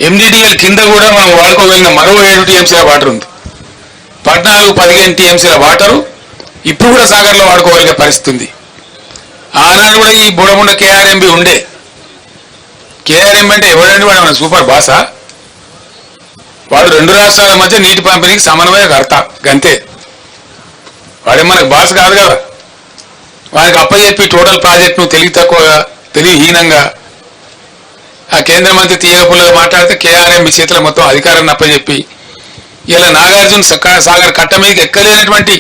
MDDL కింద కూడా మనం వాడుకోగలిగిన మరో 7 టీఎంసీల వాటర్ ఉంది. 14-15 టీఎంసీల వాటరు ఇప్పుడు కూడా సాగర్లో వాడుకోగలిగే పరిస్థితి ఉంది. ఆనాడు కూడా ఈ బుడముండ కేఆర్ఎంబి ఉండే. కేఆర్ఎంబి అంటే ఎవరండి? వాడు మన సూపర్ బాసా? వాడు 2 రాష్ట్రాల మధ్య నీటి పంపిణీకి సమన్వయకర్త గంతే. వాడే మనకు బాస్ కాదు కదా. వాడికి అప్పచెప్పి టోటల్ ప్రాజెక్టును తెలివి తక్కువగా, తెలివిహీనంగా ఆ కేంద్ర మంత్రి తీయపుల్లగా మాట్లాడితే కేఆర్ఎంబి చేతుల మొత్తం అధికారాన్ని అప్పచెప్పి ఇలా నాగార్జున సాగర్ కట్ట మీదకి ఎక్కలేనటువంటి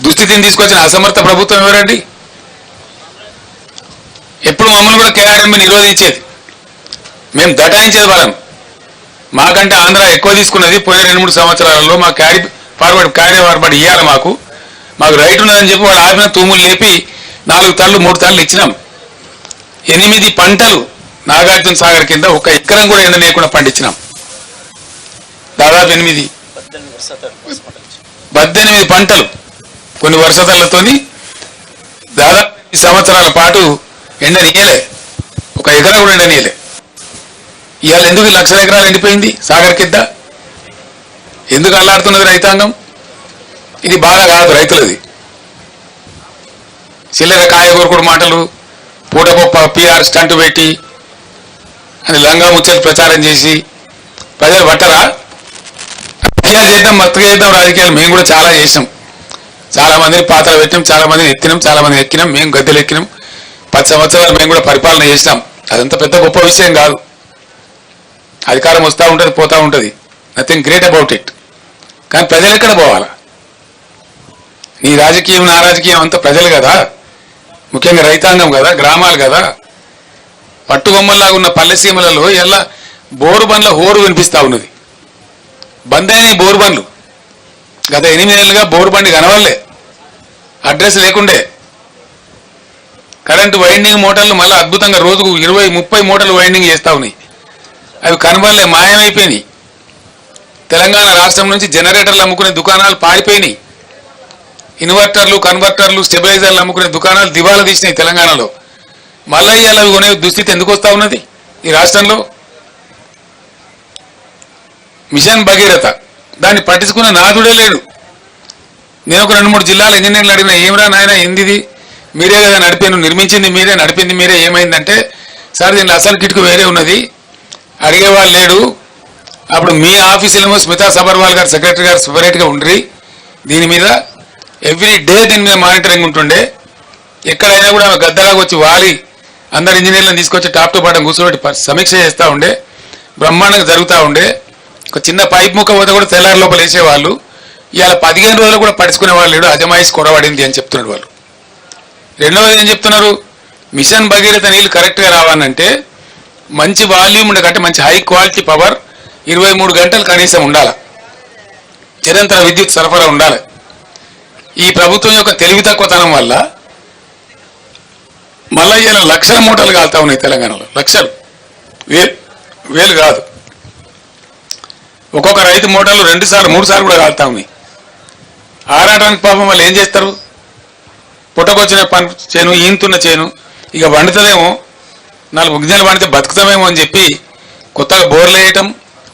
దుస్థితిని తీసుకొచ్చిన అసమర్థ ప్రభుత్వం ఎవరండి? ఎప్పుడు మమ్మల్ని కూడా కేఆర్ఎంబి నిరోధించేది, మేము దటాయించేది వాళ్ళను. మాకంటే ఆంధ్ర ఎక్కువ తీసుకున్నది పోయిన 2-3 సంవత్సరాలలో. మా క్యారీ ఫార్వర్డ్ ఇవ్వాలి, మాకు రైట్ ఉన్నదని చెప్పి వాళ్ళు ఆపిన తూములు లేపి 4 తళ్ళు 3 తళ్ళు ఇచ్చినాం. 8 పంటలు నాగార్జున సాగర్ కింద 1 ఎకరం కూడా ఎండ లేకుండా పండించినాం. దాదాపు 18 పంటలు కొన్ని వర్షాలతోని దాదాపు 2 సంవత్సరాల పాటు ఎండనీయలే, 1 ఎకరం కూడా ఎండనీయలే. ఇవాళ ఎందుకు 1,00,000 ఎకరాలు ఎండిపోయింది సాగర్ కింద? ఎందుకు అల్లాడుతున్నది రైతాంగం? ఇది బాధ కాదు రైతులది. చిల్లర కాయగూరకుడు మాటలు, పూటగొప్ప PR స్టంట్ పెట్టి అని లంగా ముచ్చలు ప్రచారం చేసి ప్రజలు పట్టరా? రాజకీయాలు చేద్దాం, మత్తుగా చేద్దాం రాజకీయాలు. మేము కూడా చాలా చేసినాం, చాలా మందిని పాత్రలు పెట్టినాం, చాలా మందిని ఎత్తినాం, చాలా మందిని ఎక్కినాం, మేము గద్దెలు ఎక్కినాం. 10 సంవత్సరాలు మేము కూడా పరిపాలన చేసినాం. అదంతా పెద్ద గొప్ప విషయం కాదు. అధికారం వస్తూ ఉంటుంది, పోతూ ఉంటుంది, నథింగ్ గ్రేట్ అబౌట్ ఇట్. కానీ ప్రజలు ఎక్కడ పోవాలా? నీ రాజకీయం నా రాజకీయం అంతా ప్రజలు కదా, ముఖ్యంగా రైతాంగం కదా, గ్రామాలు కదా. పట్టుబొమ్మల్లాగా ఉన్న పల్లెసీమలలో ఎలా బోరు బండ్ల హోరు వినిపిస్తూ ఉన్నది. బంద్ అయినాయి బోరు బండ్లు. గత 8 నెలలుగా బోరు బండి కనవల్లే, అడ్రస్ లేకుండే. కరెంటు వైండింగ్ మోటార్లు మళ్ళీ అద్భుతంగా రోజుకు 20-30 మోటార్లు వైండింగ్ చేస్తూ ఉన్నాయి. అవి కనబడలే, మాయమైపోయినాయి. తెలంగాణ రాష్ట్రం నుంచి జనరేటర్లు అమ్ముకునే దుకాణాలు పారిపోయినాయి. ఇన్వర్టర్లు, కన్వర్టర్లు, స్టెబిలైజర్లు అమ్ముకునే దుకాణాలు దివాలా తీసినాయి తెలంగాణలో. మళ్ళీ అవి కొనే దుస్థితి ఎందుకు వస్తూ ఉన్నది ఈ రాష్ట్రంలో? మిషన్ భగీరథ దాన్ని పట్టించుకున్న నాదుడే లేడు. నేను ఒక 2-3 జిల్లాల ఇంజనీర్లు అడిగిన, ఏమిరా నాయన ఏందిది, మీరే కదా నడిపాను, నిర్మించింది మీరే, నడిపింది మీరే, ఏమైందంటే సార్ దీనిలో అసలు కిటుకు వేరే ఉన్నది, అడిగేవాళ్ళు లేడు. అప్పుడు మీ ఆఫీసులేమో స్మితా సబర్వాల్ గారు సెక్రటరీ గారు సపరేట్గా ఉండ్రి, దీని మీద ఎవ్రీ డే దీని మీద మానిటరింగ్ ఉంటుండే. ఎక్కడైనా కూడా గద్దలాగా వచ్చి వాలి అందరు ఇంజనీర్లను తీసుకొచ్చి టాప్ టు బాటం కూర్చోబెట్టి సమీక్ష చేస్తూ ఉండే, బ్రహ్మాండంగా జరుగుతూ ఉండే. ఒక చిన్న పైప్ ముక్క పోతే కూడా తెల్లారి లోపల వేసేవాళ్ళు. ఇవాళ 15 రోజులు కూడా పడుచుకునే వాళ్ళు లేడు, అజమాయిష్ కొరబడింది అని చెప్తున్నాడు వాళ్ళు. రెండవది ఏం చెప్తున్నారు, మిషన్ భగీరథ నీళ్ళు కరెక్ట్గా రావాలంటే మంచి వాల్యూమ్ ఉండే కంటే మంచి హై క్వాలిటీ పవర్ 23 గంటలు కనీసం ఉండాలి, నిరంతర విద్యుత్ సరఫరా ఉండాలి. ఈ ప్రభుత్వం యొక్క తెలివి తక్కువతనం వల్ల మళ్ళీ ఇలా 1,00,000 మూటలు కాలుతా ఉన్నాయి తెలంగాణలో. 1,00,000, వేలు కాదు. ఒక్కొక్క రైతు మూటలు 2 సార్లు 3 సార్లు కూడా కాలుతా ఉన్నాయి. ఆరాటానికి పాపం వాళ్ళు ఏం చేస్తారు? పుట్టకొచ్చిన చేను, ఈంతున్న చేను ఇక వండుతుందేమో, 4 గిన్నెలు వండితే బతుకుతామేమో అని చెప్పి కొత్తగా బోర్లు వేయటం,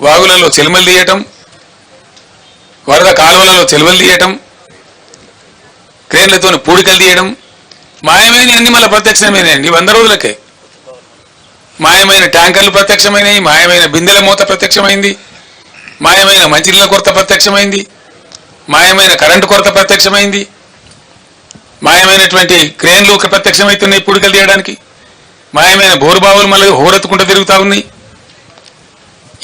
వాగులలో చెలుమలు తీయటం, వరద కాలువలలో చెలువలు తీయటం, క్రేన్లతో పూడికలు తీయడం, మాయమైన అన్ని మళ్ళీ ప్రత్యక్షమైనాయండి 100 రోజులకే. మాయమైన ట్యాంకర్లు ప్రత్యక్షమైనవి, మాయమైన బిందెల మూత ప్రత్యక్షమైంది, మాయమైన మంచినీళ్ళ కొరత ప్రత్యక్షమైంది, మాయమైన కరెంటు కొరత ప్రత్యక్షమైంది, మాయమైనటువంటి క్రేన్లు ప్రత్యక్షమవుతున్నాయి పూడికలు తీయడానికి, మాయమైన బోరుబావులు మళ్ళీ హోరెత్తుకుంటూ తిరుగుతూ ఉన్నాయి.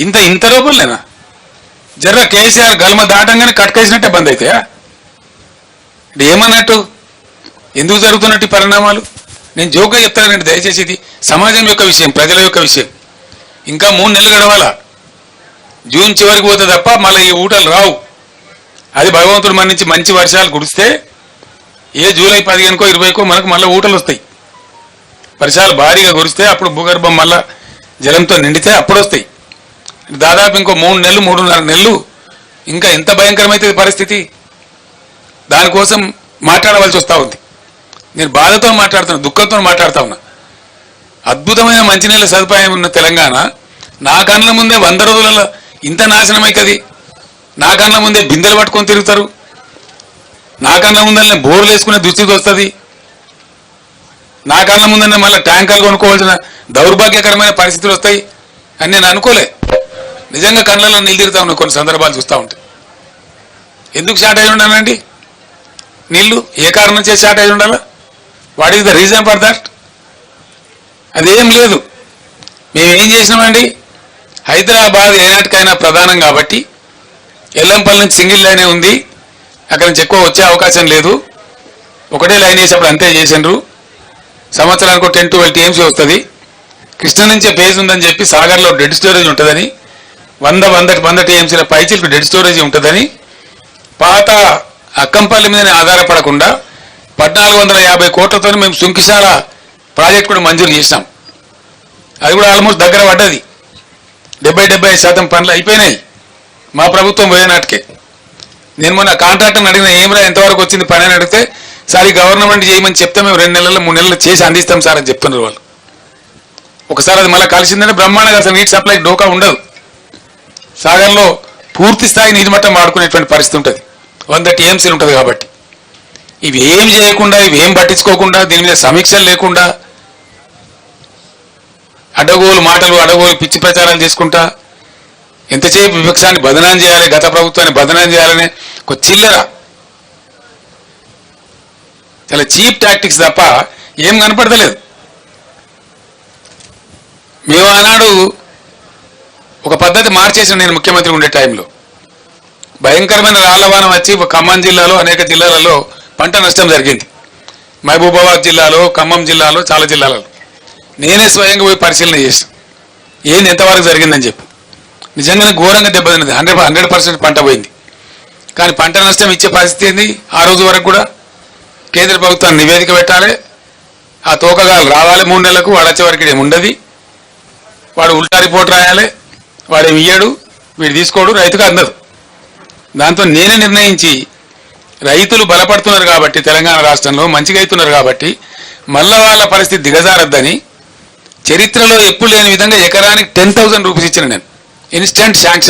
ఇంత రూపంలేనా? జర్ర కేసీఆర్ గల్మ దాటంగానే కట్కేసినట్టే బంద్ అవుతాయా? ఏమన్నట్టు? ఎందుకు జరుగుతున్నట్టు పరిణామాలు? నేను జోక్గా చెప్తానండి, దయచేసి ఇది సమాజం యొక్క విషయం, ప్రజల యొక్క విషయం. ఇంకా 3 నెలలు గడవాలా, జూన్ చివరికి పోతే తప్ప మళ్ళీ ఈ ఊటలు రావు. అది భగవంతుడు మన నుంచి మంచి వర్షాలు కురిస్తే ఏ జూలై 15కో 20కో మనకు మళ్ళీ ఊటలు వస్తాయి. వర్షాలు భారీగా కురిస్తే అప్పుడు భూగర్భం మళ్ళా జలంతో నిండితే అప్పుడు వస్తాయి. దాదాపు ఇంకో 3 నెలలు 3.5 నెలలు ఇంకా ఎంత భయంకరమైతే పరిస్థితి. దానికోసం మాట్లాడవలసి వస్తూ ఉంది. నేను బాధతో మాట్లాడుతున్నా, దుఃఖంతో మాట్లాడుతూ ఉన్నా. అద్భుతమైన మంచినీళ్ళ సదుపాయం ఉన్న తెలంగాణ నా కళ్ళ ముందే 100 రోజులలో ఇంత నాశనం అవుతుంది. నా కళ్ళ ముందే బిందెలు పట్టుకొని తిరుగుతారు. నా కళ్ళ ముందరనే బోర్లు వేసుకునే దుస్థితి వస్తుంది. నా కళ్ళ ముందరనే మళ్ళీ ట్యాంకర్లు కొనుక్కోవాల్సిన దౌర్భాగ్యకరమైన పరిస్థితులు వస్తాయి అని నేను అనుకోలే. నిజంగా కళ్ళలో నీళ్ళు తిరుగుతా ఉన్నాయి కొన్ని సందర్భాలు చూస్తూ ఉంటాయి. ఎందుకు షార్టేజ్ ఉండాలండి నీళ్లు? ఏ కారణం చేసి షార్టేజ్ ఉండాలా? What is the reason for that? అదేం లేదు. మేమేం చేసినామండి, హైదరాబాద్ ఏనాటికైనా ప్రధానం కాబట్టి ఎల్లంపల్లి నుంచి సింగిల్ లైనే ఉంది, అక్కడి నుంచి ఎక్కువ వచ్చే అవకాశం లేదు. ఒకటే లైన్ వేసేప్పుడు అంతే చేసిండ్రు. సంవత్సరానికి 10-12 TMC వస్తుంది. కృష్ణ నుంచే బేస్ ఉందని చెప్పి సాగర్లో డెడ్ స్టోరేజ్ ఉంటుందని, 100 TMCల పైచిలకు డెడ్ స్టోరేజ్ ఉంటుందని, పాత అక్కంపల్లి మీదనే ఆధారపడకుండా 1450 కోట్లతో మేము సుంకిశాల ప్రాజెక్ట్ కూడా మంజూరు చేసినాం. అది కూడా ఆల్మోస్ట్ దగ్గర పడ్డది. 70-75% పనులు అయిపోయినాయి మా ప్రభుత్వం పోయేనాటికే. నేను మొన్న కాంట్రాక్టర్ని అడిగిన, ఏమిరా ఎంతవరకు వచ్చింది పని అని అడిగితే, సార్ ఈ గవర్నమెంట్ చేయమని చెప్తే మేము 2 నెలలు 3 నెలలు చేసి అందిస్తాం సార్ అని చెప్తున్నారు వాళ్ళు. ఒకసారి అది మళ్ళీ కలిసిందంటే బ్రహ్మాండంగా అసలు నీటి సప్లై డోకా ఉండదు. సాగర్లో పూర్తి స్థాయి నీటి మట్టం వాడుకునేటువంటి పరిస్థితి ఉంటుంది. 100 TMCలు ఉంటుంది కాబట్టి ఇవి ఏం చేయకుండా, ఇవి ఏం పట్టించుకోకుండా, దీని మీద సమీక్షలు లేకుండా అడ్డగోలు మాటలు, అడ్డగోలు పిచ్చి ప్రచారాలు చేసుకుంటా ఎంతసేపు విపక్షాన్ని బదనాం చేయాలి, గత ప్రభుత్వాన్ని బదనాం చేయాలని ఒక చిల్లర, చాలా చీప్ టాక్టిక్స్ తప్ప ఏం కనపడతలేదు. మేము ఆనాడు ఒక పద్ధతి మార్చేసాం. నేను ముఖ్యమంత్రి ఉండే టైంలో భయంకరమైన రాళ్లవానం వచ్చి ఖమ్మం జిల్లాలో అనేక జిల్లాలలో పంట నష్టం జరిగింది. మహబూబాబాద్ జిల్లాలో, ఖమ్మం జిల్లాలో, చాలా జిల్లాలలో నేనే స్వయంగా పోయి పరిశీలన చేసాను ఏంది ఎంతవరకు జరిగిందని చెప్పి. నిజంగానే ఘోరంగా దెబ్బతిన్నది. 100% పంట పోయింది. కానీ పంట నష్టం ఇచ్చే పరిస్థితి ఏంది? ఆ రోజు వరకు కూడా కేంద్ర ప్రభుత్వం నివేదిక పెట్టాలి, ఆ తోకగాలు రావాలి 3 నెలలకు, వాడు వచ్చే వరకు ఏమి ఉండదు, వాడు ఉల్టా రిపోర్ట్ రాయాలి, వాడేమి ఇయ్యాడు, వీడు తీసుకోడు, రైతుకు అందదు. దాంతో నేనే నిర్ణయించి, రైతులు బలపడుతున్నారు కాబట్టి తెలంగాణ రాష్ట్రంలో మంచిగా అవుతున్నారు కాబట్టి మళ్ళా వాళ్ళ పరిస్థితి దిగజారద్దని చరిత్రలో ఎప్పుడు లేని విధంగా ఎకరానికి 10,000 రూపీస్ ఇచ్చిన నేను, ఇన్స్టెంట్ శాంక్షన్.